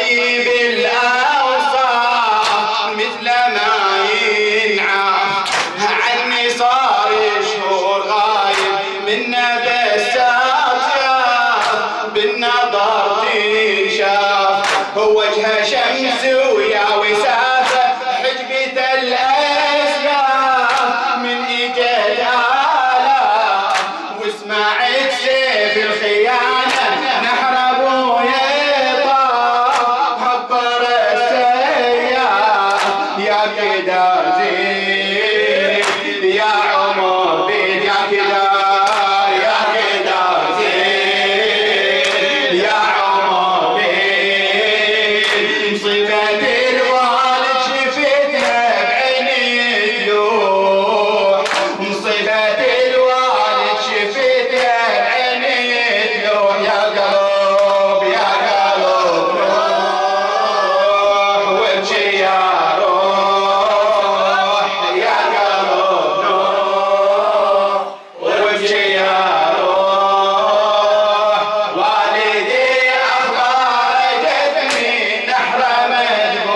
طيب الأوصاف مثل ما ينعاف، عني صار شهور غايب منا بسات شاف، بالنظر تنشاف وجهه شمس ويا وسافه حجبة الأسياف، من إجت آلاف وسمعت سيف الخيانة نحرب ويطاف، هبر السياف يا كدا زين يا عمر بيد يا كدا يا كدا زين يا عمر بيد، مصيبة الوالد شفتها بعيني تلوح، مصيبة الوالد شفتها بعيني تلوح، يا قلب يا قلب روح وابكي يا روح، يا قلب روح وابكي يا روح، والدي أخبار جدني نحره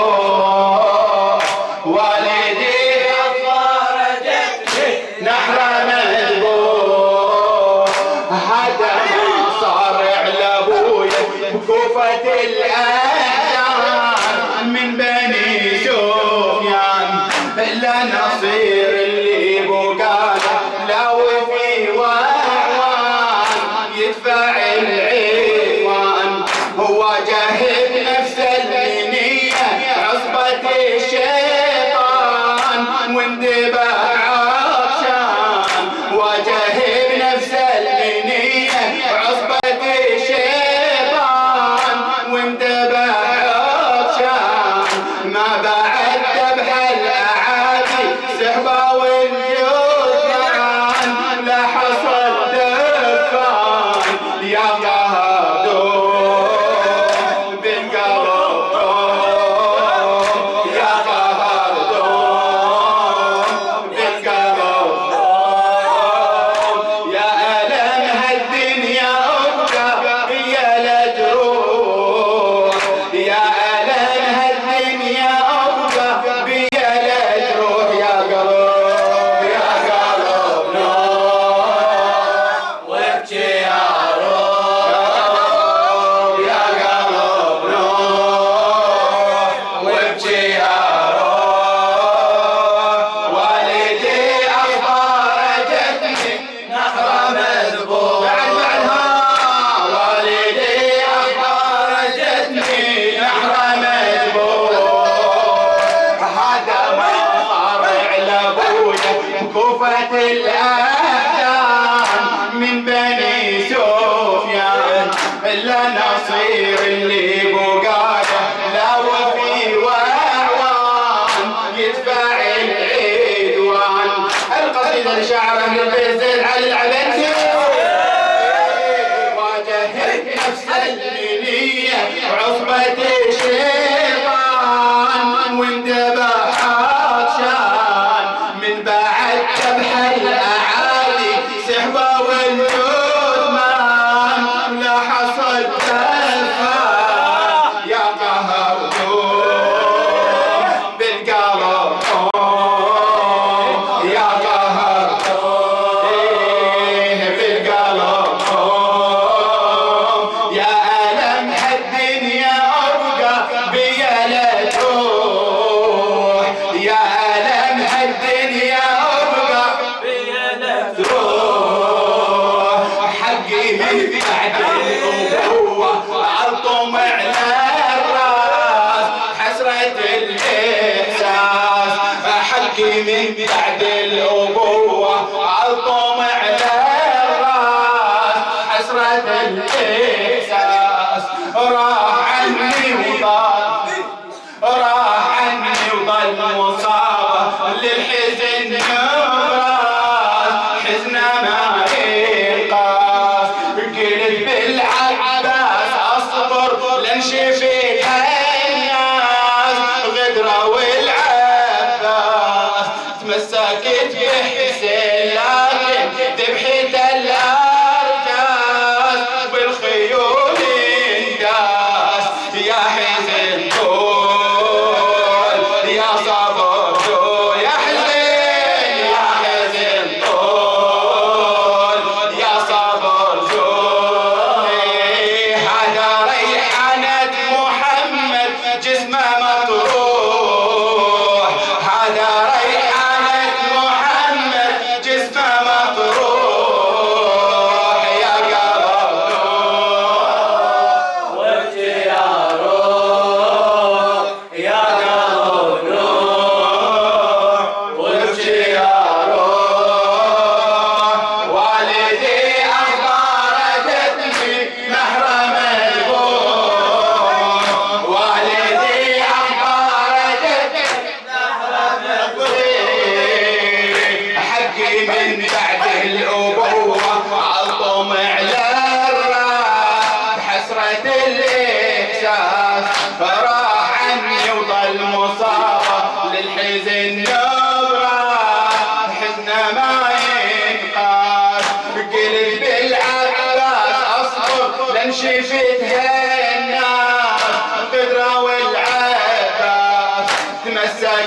مذبوح، والدي أخبار جدني نحره مذبوح، هذا ما صار على ابويا بكوفة الأحزان من بني سفيان، لا نصير اللي بقاله لا وفي وعوان يدفع العدوان، هو جاهد نفس المنية عصبة الشيطان واندبح عطشان، وجاهد نفس المنية عصبة الشيطان واندبح عطشان، ما بعد ذبح الأعادي سحبة والجثمان، لا حصل دفان يا قهردون بالقلب يا قهردون بالقلب، يا ألم هالدنيا أبقى هي لا تروح، يا ألم هالدنيا أبقى هي لا تروح، يا قلب يا قلب نور وابكي يا روح، يا قلب نور وابكي يا روح، والدي أخبار جدني نحره مذبوح، والدي أخبار جدني نحره مذبوح، هذا ما صار على ابويا بكوفة الأحزان من بني سفيان، لا نصير اللي بقاله لا وفي وعوان يدفع العدوان. القصيدة لشاعر أهل البيت زين علي العبنسي، واجهت نفس المنية وعصبة الشيطان واندبح عطشان، من بعد ذبح الأعادي سحبة والجثمان، لا حصل دفان يا قهردون بالقلب يا قهردون بالقلب، يا ألم هالدنيا أبقى بيا لا تروح، يا ألم هالدنيا أبقى بيا لا تروح، حقي من بعد الأبوة عالطم على الراس حسرة الإحساس، حقي من بعد الأبوة عالطم على الراس حسرة الإحساس، راح عني وضل راح عني وضل مصابة للحزن نبراس، حزنه ما ينقاس، قلت بالعباس اصبر لنشفي الناس، غدرة والعباس تمسكت بحسين لكن ذبحت الارجاس بالخيول انداس، يا حزين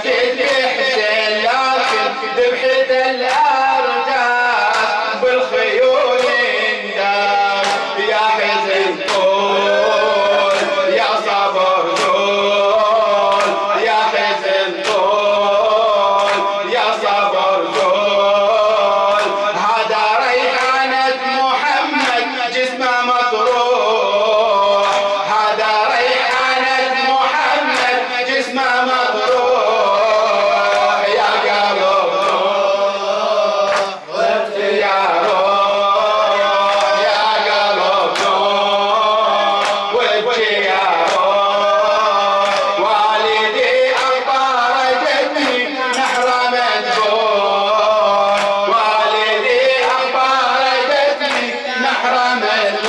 ساكت بحسين لكن ذبحة الأرجاس بالخيول انداس يا حزن طول يا صبر طول يا حزن طول يا صبر طول هذا ريحانة محمد جسمه مطروح هذا ريحانة محمد جسمه مطروح يا قلب وقت يا روح يا قلب وجه يا روح والدي أخبار جدي نحره مذبوح والدي أخبار جدي نحره مذبوح